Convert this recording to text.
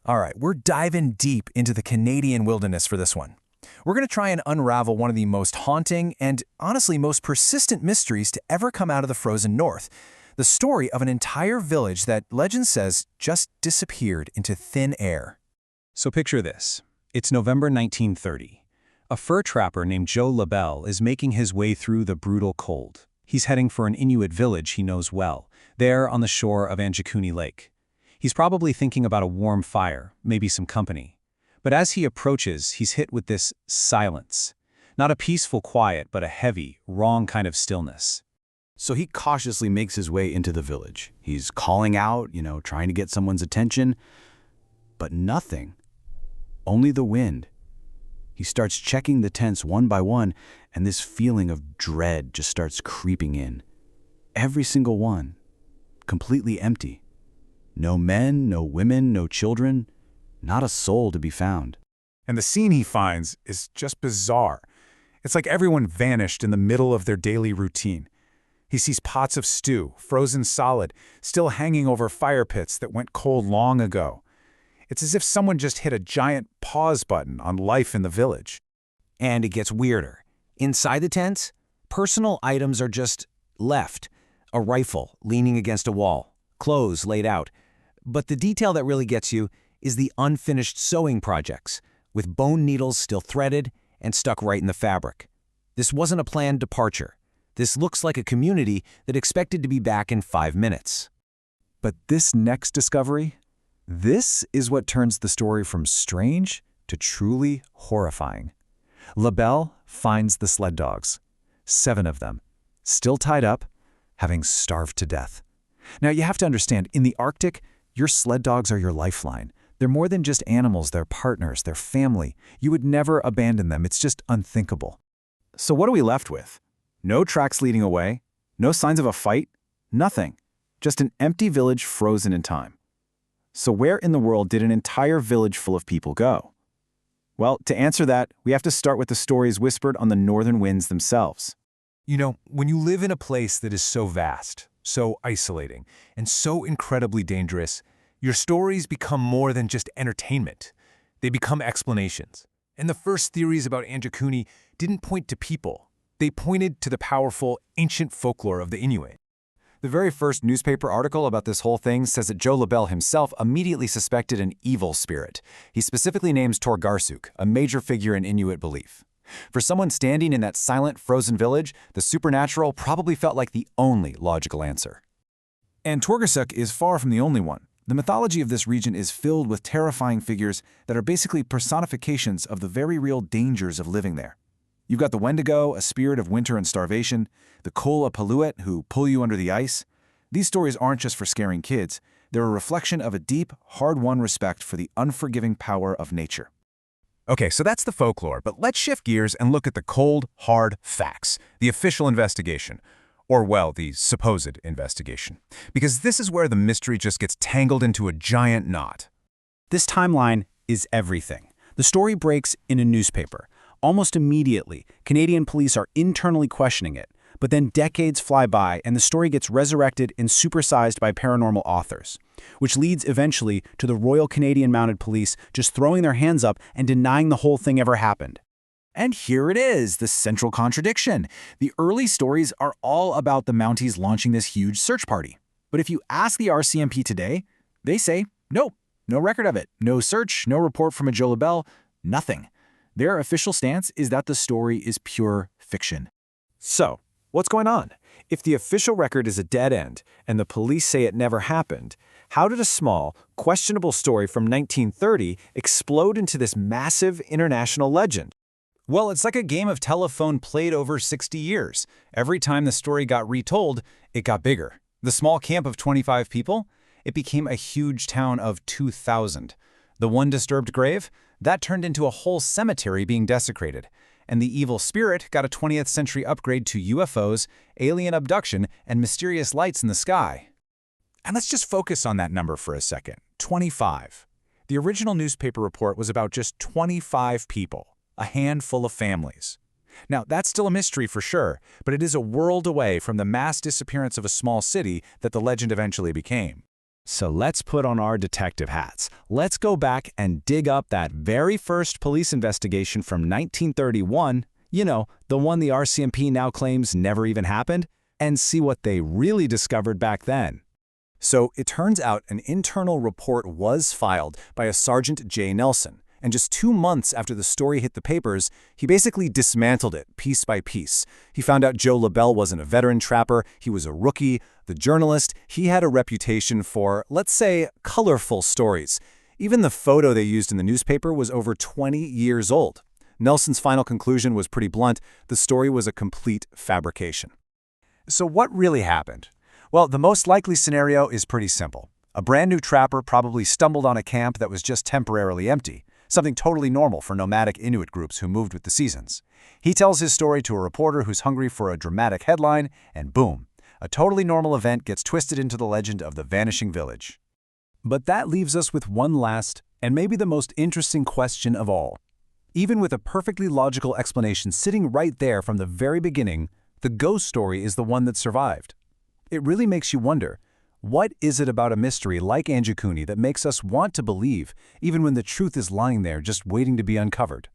All right, we're diving deep into the Canadian wilderness for this one. We're going to try and unravel one of the most haunting and, honestly, most persistent mysteries to ever come out of the frozen north. The story of an entire village that legend says just disappeared into thin air. So picture this. It's November 1930. A fur trapper named Joe LaBelle is making his way through the brutal cold. He's heading for an Inuit village he knows well, there on the shore of Anjikuni Lake. He's probably thinking about a warm fire, maybe some company. But as he approaches, he's hit with this silence. Not a peaceful quiet, but a heavy, wrong kind of stillness. So he cautiously makes his way into the village. He's calling out, trying to get someone's attention. But nothing. Only the wind. He starts checking the tents one by one, and this feeling of dread just starts creeping in. Every single one. Completely empty. No men, no women, no children. Not a soul to be found. And the scene he finds is just bizarre. It's like everyone vanished in the middle of their daily routine. He sees pots of stew, frozen solid, still hanging over fire pits that went cold long ago. It's as if someone just hit a giant pause button on life in the village. And it gets weirder. Inside the tents, personal items are just left. A rifle leaning against a wall, clothes laid out. But the detail that really gets you is the unfinished sewing projects, with bone needles still threaded and stuck right in the fabric. This wasn't a planned departure. This looks like a community that expected to be back in 5 minutes. But this next discovery, this is what turns the story from strange to truly horrifying. LaBelle finds the sled dogs, 7 of them, still tied up, having starved to death. Now you have to understand, in the Arctic, your sled dogs are your lifeline. They're more than just animals, they're partners, they're family. You would never abandon them, it's just unthinkable. So what are we left with? No tracks leading away, no signs of a fight, nothing. Just an empty village frozen in time. So where in the world did an entire village full of people go? Well, to answer that, we have to start with the stories whispered on the northern winds themselves. When you live in a place that is so vast, so isolating, and so incredibly dangerous, your stories become more than just entertainment. They become explanations. And the first theories about Anjikuni didn't point to people. They pointed to the powerful, ancient folklore of the Inuit. The very first newspaper article about this whole thing says that Joe LaBelle himself immediately suspected an evil spirit. He specifically names Torgarsuk, a major figure in Inuit belief. For someone standing in that silent, frozen village, the supernatural probably felt like the only logical answer. And Torgarsuk is far from the only one. The mythology of this region is filled with terrifying figures that are basically personifications of the very real dangers of living there. You've got the Wendigo, a spirit of winter and starvation, the Kola Paluit, who pull you under the ice. These stories aren't just for scaring kids. They're a reflection of a deep, hard-won respect for the unforgiving power of nature. Okay, so that's the folklore, but let's shift gears and look at the cold, hard facts, the official investigation. Or, well, the supposed investigation. Because this is where the mystery just gets tangled into a giant knot. This timeline is everything. The story breaks in a newspaper. Almost immediately, Canadian police are internally questioning it, but then decades fly by and the story gets resurrected and supersized by paranormal authors, which leads eventually to the Royal Canadian Mounted Police just throwing their hands up and denying the whole thing ever happened. And here it is, the central contradiction. The early stories are all about the Mounties launching this huge search party. But if you ask the RCMP today, they say, no record of it. No search, no report from a Joe LaBelle, nothing. Their official stance is that the story is pure fiction. So, what's going on? If the official record is a dead end and the police say it never happened, how did a small, questionable story from 1930 explode into this massive international legend? Well, it's like a game of telephone played over 60 years. Every time the story got retold, it got bigger. The small camp of 25 people, it became a huge town of 2,000. The one disturbed grave, that turned into a whole cemetery being desecrated. And the evil spirit got a 20th century upgrade to UFOs, alien abduction, and mysterious lights in the sky. And let's just focus on that number for a second, 25. The original newspaper report was about just 25 people. A handful of families. Now, that's still a mystery for sure, but it is a world away from the mass disappearance of a small city that the legend eventually became. So let's put on our detective hats. Let's go back and dig up that very first police investigation from 1931, the one the RCMP now claims never even happened, and see what they really discovered back then. So it turns out an internal report was filed by a Sergeant J. Nelson, and just 2 months after the story hit the papers, he basically dismantled it piece by piece. He found out Joe LaBelle wasn't a veteran trapper, he was a rookie. The journalist, he had a reputation for, let's say, colorful stories. Even the photo they used in the newspaper was over 20 years old. Nelson's final conclusion was pretty blunt: the story was a complete fabrication. So what really happened? Well, the most likely scenario is pretty simple. A brand new trapper probably stumbled on a camp that was just temporarily empty, something totally normal for nomadic Inuit groups who moved with the seasons. He tells his story to a reporter who's hungry for a dramatic headline, and boom, a totally normal event gets twisted into the legend of the vanishing village. But that leaves us with one last, and maybe the most interesting question of all. Even with a perfectly logical explanation sitting right there from the very beginning, the ghost story is the one that survived. It really makes you wonder, what is it about a mystery like Anjikuni that makes us want to believe, even when the truth is lying there just waiting to be uncovered?